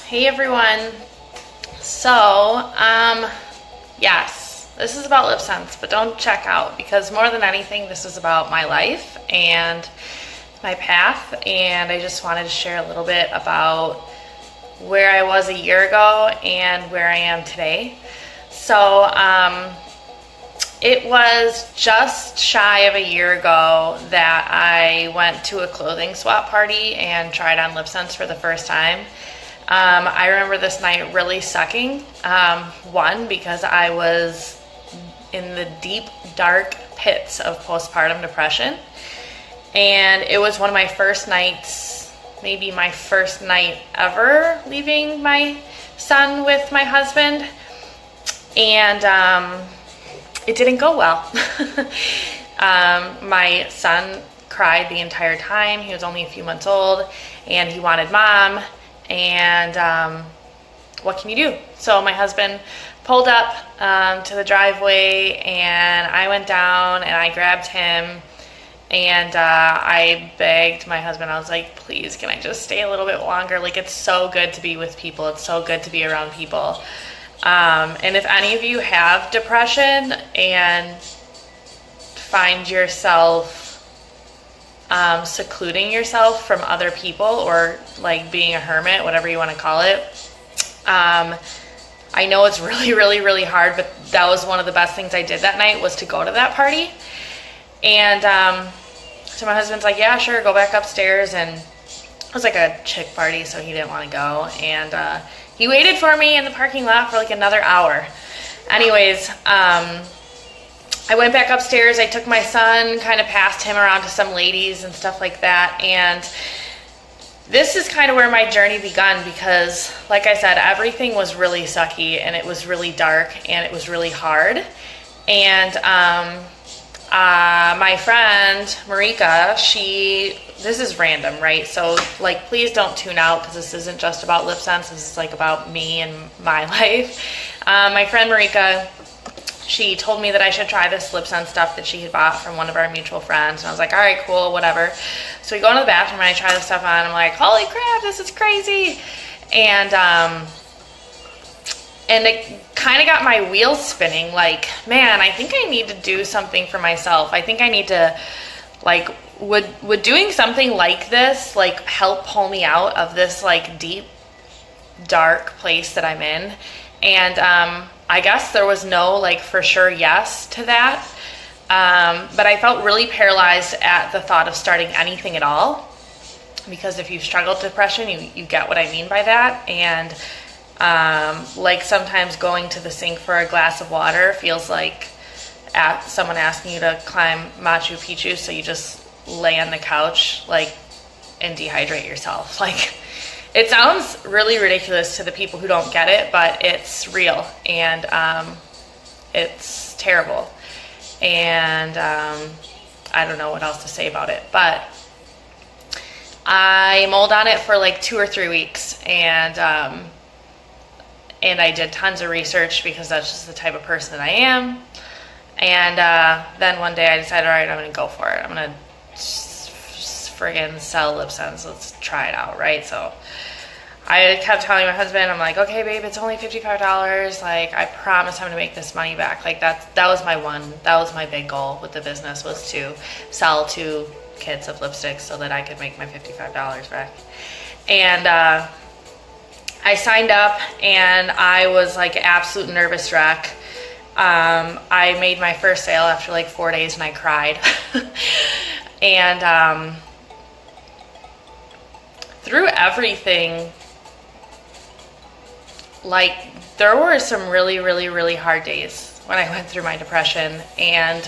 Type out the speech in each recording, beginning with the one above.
Hey everyone. So, yes, this is about lip sense, but don't check out because more than anything, this is about my life and my path. And I just wanted to share a little bit about where I was a year ago and where I am today. So, it was just shy of a year ago that I went to a clothing swap party and tried on lip sense for the first time. I remember this night really sucking. One, because I was in the deep, dark pits of postpartum depression. And it was one of my first nights, maybe my first night ever leaving my son with my husband. And it didn't go well. My son cried the entire time. He was only a few months old and he wanted mom. And what can you do? So my husband pulled up to the driveway and I went down and I grabbed him and I begged my husband. I was like, please, can I just stay a little bit longer? Like, it's so good to be with people. It's so good to be around people. And if any of you have depression and find yourself secluding yourself from other people or like being a hermit, whatever you want to call it, I know it's really, really, really hard, but that was one of the best things I did that night was to go to that party. And so my husband's like, yeah, sure, go back upstairs. And it was like a chick party, so he didn't want to go. And he waited for me in the parking lot for like another hour. Anyways, I went back upstairs. I took my son, kind of passed him around to some ladies and stuff like that. And this is kind of where my journey begun because, like I said, everything was really sucky and it was really dark and it was really hard. And my friend, Marika, this is random, right? So, like, please don't tune out because this isn't just about lip sense. This is, like, about me and my life. My friend Marika, she told me that I should try this lip sense stuff that she had bought from one of our mutual friends. And I was like, all right, cool, whatever. So we go into the bathroom and I try this stuff on. I'm like, holy crap, this is crazy. And it kind of got my wheels spinning. Like, man, I think I need to do something for myself. I think I need to, like, would doing something like this, like, help pull me out of this, like, deep, dark place that I'm in? And I guess there was no, like, for sure yes to that. But I felt really paralyzed at the thought of starting anything at all. Because if you've struggled with depression, you get what I mean by that. And like sometimes going to the sink for a glass of water feels like someone asking you to climb Machu Picchu, so you just lay on the couch like and dehydrate yourself. Like, it sounds really ridiculous to the people who don't get it, but it's real and it's terrible. And I don't know what else to say about it, but I mulled on it for like 2 or 3 weeks, and I did tons of research because that's just the type of person that I am. And then one day I decided, all right, I'm going to go for it. I'm going to friggin' sell lip sense. Let's try it out, right? So I kept telling my husband, I'm like, okay, babe, it's only $55. Like, I promise I'm going to make this money back. Like, that was my big goal with the business, was to sell 2 kits of lipsticks so that I could make my $55 back. And I signed up and I was like absolute nervous wreck. I made my first sale after like 4 days and I cried. And through everything, like, there were some really, really, really hard days when I went through my depression. And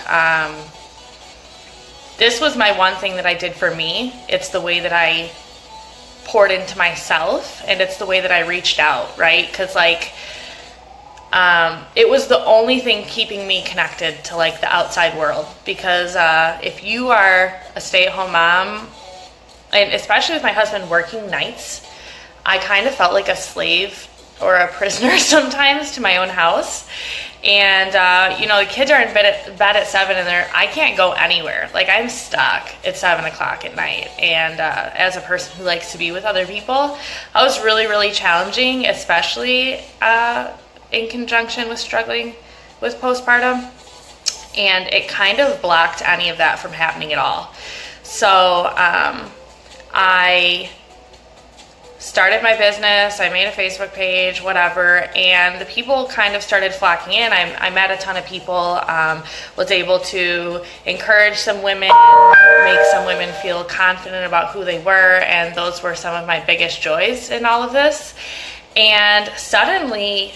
this was my one thing that I did for me. It's the way that I poured into myself, and it's the way that I reached out, right? Because, like, it was the only thing keeping me connected to, like, the outside world. Because if you are a stay-at-home mom, and especially with my husband working nights, I kind of felt like a slave or a prisoner sometimes to my own house. And, the kids are in bed at 7 and I can't go anywhere. Like, I'm stuck at 7 o'clock at night. And as a person who likes to be with other people, that was really, really challenging, especially in conjunction with struggling with postpartum. And it kind of blocked any of that from happening at all. So I started my business, I made a Facebook page, whatever, and the people kind of started flocking in. I met a ton of people, was able to encourage some women, make some women feel confident about who they were, and those were some of my biggest joys in all of this. And suddenly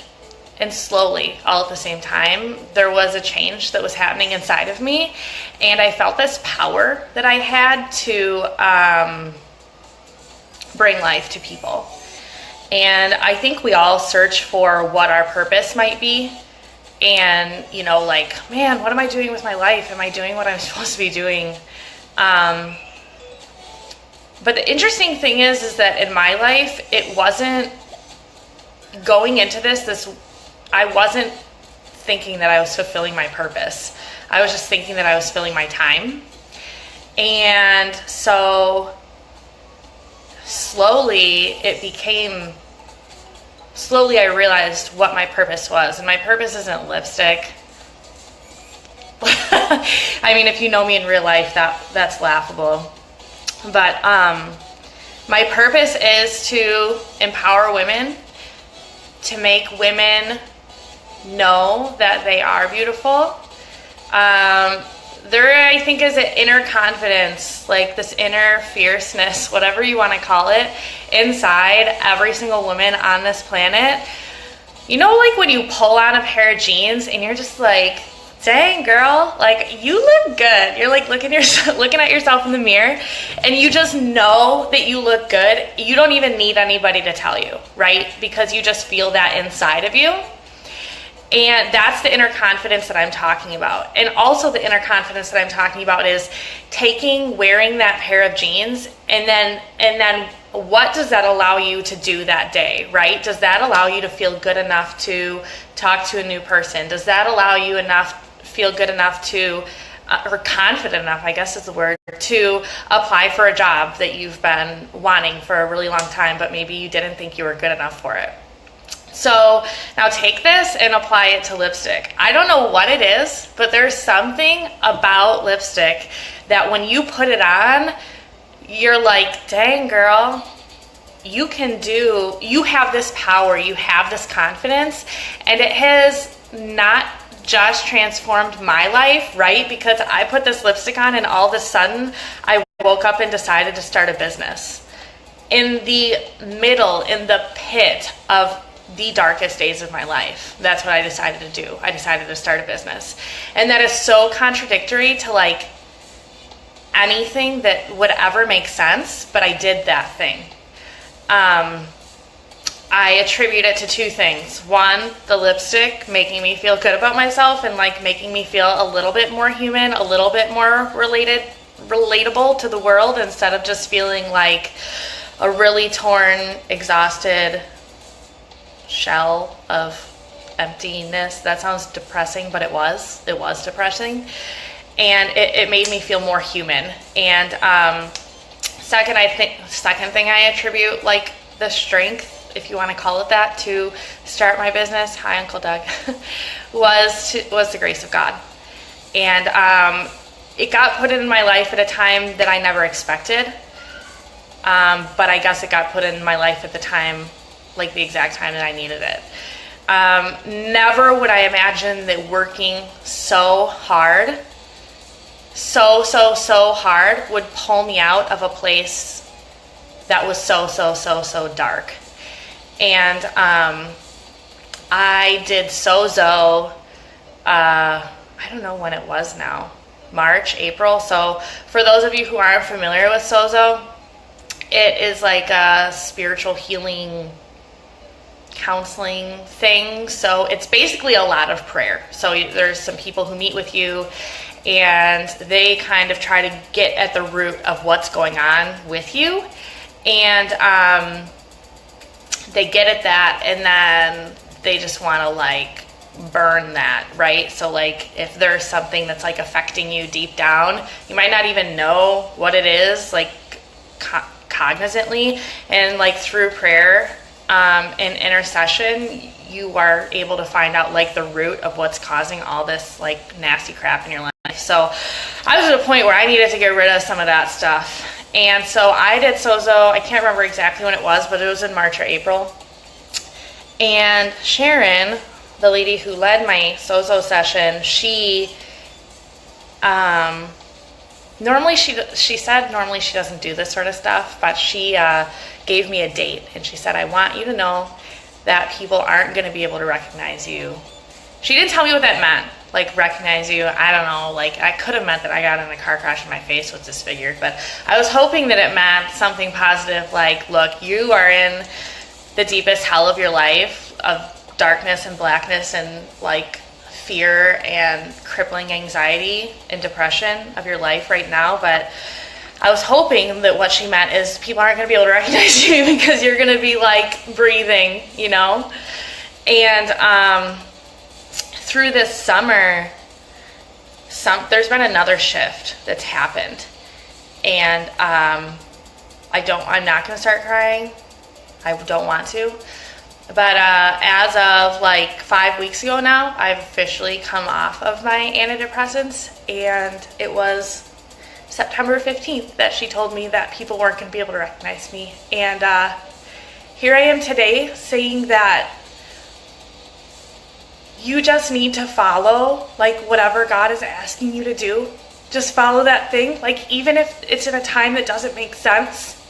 and slowly, all at the same time, there was a change that was happening inside of me, and I felt this power that I had to bring life to people. And I think we all search for what our purpose might be, and like, man, what am I doing with my life? Am I doing what I'm supposed to be doing? But the interesting thing is that in my life, it wasn't going into this I wasn't thinking that I was fulfilling my purpose. I was just thinking that I was filling my time. And so slowly I realized what my purpose was. And my purpose isn't lipstick. I mean, if you know me in real life, that's laughable. But my purpose is to empower women, to make women know that they are beautiful. There, I think, is an inner confidence, like this inner fierceness, whatever you want to call it, inside every single woman on this planet. Like when you pull on a pair of jeans and you're just like, dang girl, like you look good. You're like looking at yourself in the mirror and you just know that you look good. You don't even need anybody to tell you, right? Because you just feel that inside of you. And that's the inner confidence that I'm talking about. And also the inner confidence that I'm talking about is wearing that pair of jeans, and then what does that allow you to do that day, right? Does that allow you to feel good enough to talk to a new person? Does that allow you feel good enough to, or confident enough, I guess is the word, to apply for a job that you've been wanting for a really long time, but maybe you didn't think you were good enough for it? So now take this and apply it to lipstick. I don't know what it is, but there's something about lipstick that when you put it on, you're like, dang girl, you have this power, you have this confidence, and it has not just transformed my life, right? Because I put this lipstick on and all of a sudden I woke up and decided to start a business. In the pit of the darkest days of my life, that's what I decided to do. I decided to start a business. And that is so contradictory to like anything that would ever make sense, but I did that thing. I attribute it to two things. One, the lipstick making me feel good about myself and like making me feel a little bit more human, a little bit more relatable to the world, instead of just feeling like a really torn, exhausted shell of emptiness. That sounds depressing, but it was depressing, and it made me feel more human. And second thing I attribute, like the strength, if you want to call it that, to start my business, hi Uncle Doug, was the grace of God. And it got put in my life at a time that I never expected, but I guess it got put in my life at the time, like the exact time that I needed it. Never would I imagine that working so hard, so hard, would pull me out of a place that was so dark. And I did Sozo, I don't know when it was now, March, April. So for those of you who aren't familiar with Sozo, it is like a spiritual healing counseling thing. So it's basically a lot of prayer. So there's some people who meet with you and they kind of try to get at the root of what's going on with you. And they get at that, and then they just want to like burn that, right? So like if there's something that's like affecting you deep down, you might not even know what it is, like cognizantly, and like through prayer and intercession, you are able to find out like the root of what's causing all this like nasty crap in your life. So I was at a point where I needed to get rid of some of that stuff. And so I did Sozo. I can't remember exactly when it was, but it was in March or April. And Sharon, the lady who led my Sozo session, she normally she said normally she doesn't do this sort of stuff, but she gave me a date, and she said, I want you to know that people aren't going to be able to recognize you. She didn't tell me what that meant, like recognize you. I don't know, like I could have meant that I got in a car crash and my face was disfigured, but I was hoping that it meant something positive, like, look, you are in the deepest hell of your life, of darkness and blackness and like fear and crippling anxiety and depression of your life right now. But I was hoping that what she meant is people aren't going to be able to recognize you because you're going to be like breathing, you know? And through this summer, there's been another shift that's happened. And I'm not going to start crying. I don't want to. But as of like 5 weeks ago now, I've officially come off of my antidepressants, and it was September 15th that she told me that people weren't going to be able to recognize me. And here I am today saying that you just need to follow like whatever God is asking you to do. Just follow that thing, like even if it's in a time that doesn't make sense.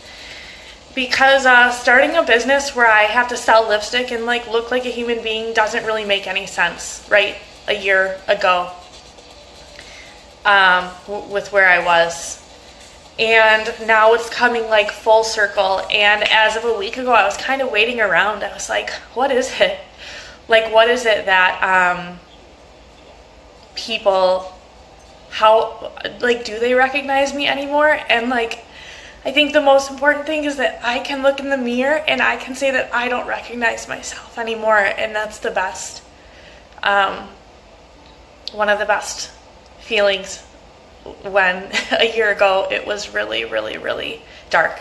Because starting a business where I have to sell lipstick and like look like a human being doesn't really make any sense, right? A year ago, with where I was. And now it's coming like full circle. And as of a week ago, I was kind of waiting around. I was like, what is it? Like, what is it that people, do they recognize me anymore? And like, I think the most important thing is that I can look in the mirror and I can say that I don't recognize myself anymore. And that's the best, one of the best feelings, when a year ago it was really, really, really dark.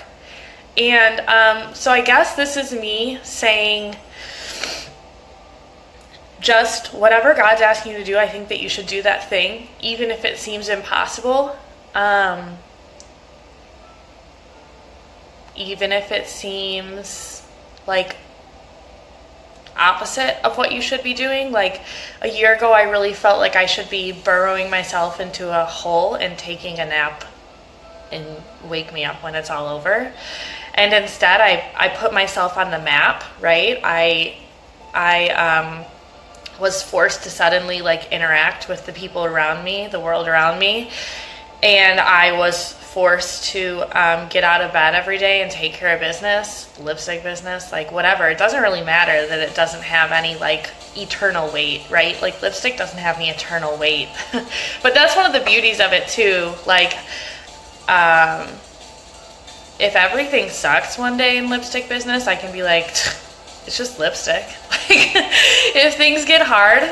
And so I guess this is me saying, just whatever God's asking you to do, I think that you should do that thing, even if it seems impossible. Even if it seems like opposite of what you should be doing. Like a year ago, I really felt like I should be burrowing myself into a hole and taking a nap and wake me up when it's all over. And instead, I put myself on the map, right? I was forced to suddenly like interact with the people around me, the world around me. And I was forced to get out of bed every day and take care of business, lipstick business, like whatever. It doesn't really matter that it doesn't have any like eternal weight, right? Like lipstick doesn't have any eternal weight. But that's one of the beauties of it too. Like if everything sucks one day in lipstick business, I can be like, it's just lipstick. Like if things get hard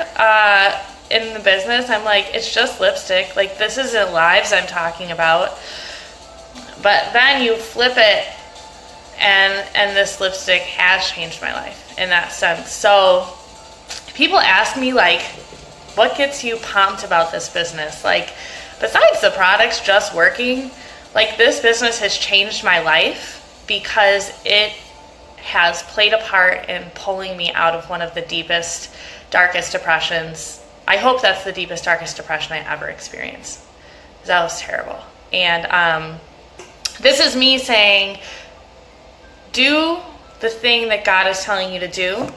in the business, I'm like, it's just lipstick. Like this isn't lives I'm talking about. But then you flip it, and this lipstick has changed my life in that sense. So people ask me, like, what gets you pumped about this business? Like, besides the products just working, like this business has changed my life because it has played a part in pulling me out of one of the deepest, darkest depressions. I hope that's the deepest, darkest depression I ever experienced. That was terrible. And this is me saying, do the thing that God is telling you to do.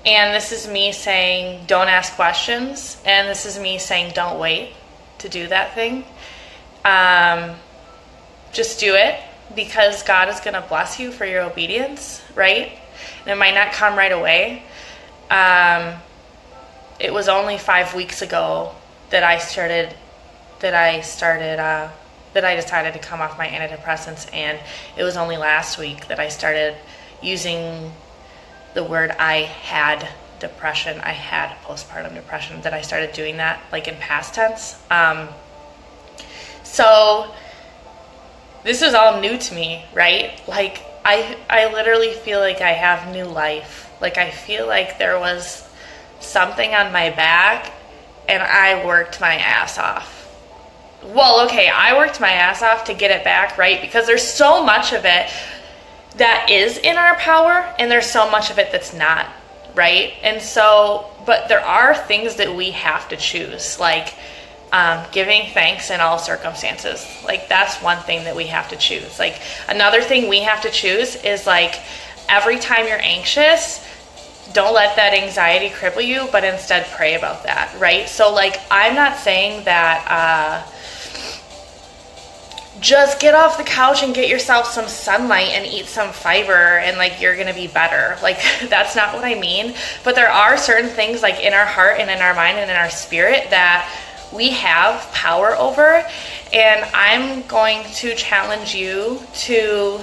And this is me saying, don't ask questions. And this is me saying, don't wait to do that thing. Just do it, because God is going to bless you for your obedience, right? And it might not come right away. It was only 5 weeks ago that I decided to come off my antidepressants, and it was only last week that I started using the word I had depression. I had postpartum depression that I started doing that like in past tense. So this is all new to me, right? Like I literally feel like I have new life. Like I feel like there was something on my back and I worked my ass off. Well, okay, I worked my ass off to get it back, right? Because there's so much of it that is in our power and there's so much of it that's not, right? And so, but there are things that we have to choose, like giving thanks in all circumstances. Like that's one thing that we have to choose. Like another thing we have to choose is like every time you're anxious, don't let that anxiety cripple you, but instead pray about that, right? So like I'm not saying that just get off the couch and get yourself some sunlight and eat some fiber and like you're gonna be better. Like that's not what I mean. But there are certain things like in our heart and in our mind and in our spirit that we have power over, and I'm going to challenge you to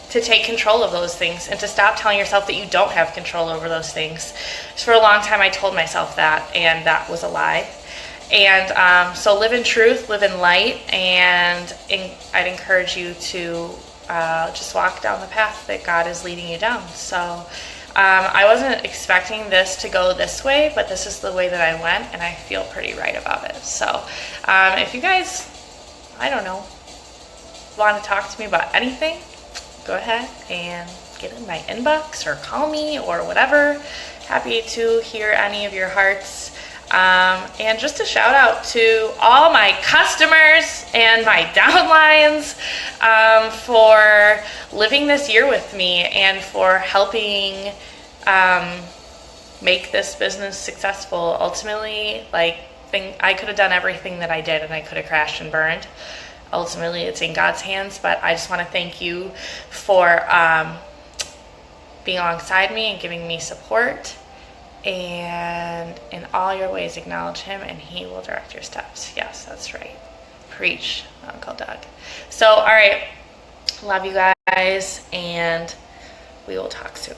take control of those things and to stop telling yourself that you don't have control over those things. Just for a long time I told myself that, and that was a lie. And so live in truth, live in light, and I'd encourage you to just walk down the path that God is leading you down. So I wasn't expecting this to go this way, but this is the way that I went, and I feel pretty right about it. So if you guys, I don't know, want to talk to me about anything, go ahead and get in my inbox or call me or whatever. Happy to hear any of your hearts. And just a shout out to all my customers and my downlines for living this year with me and for helping make this business successful. Ultimately, I could have done everything that I did and I could have crashed and burned. Ultimately, it's in God's hands, but I just want to thank you for being alongside me and giving me support. And in all your ways acknowledge him and he will direct your steps. Yes, that's right. Preach, Uncle Doug. So, all right. Love you guys, and we will talk soon.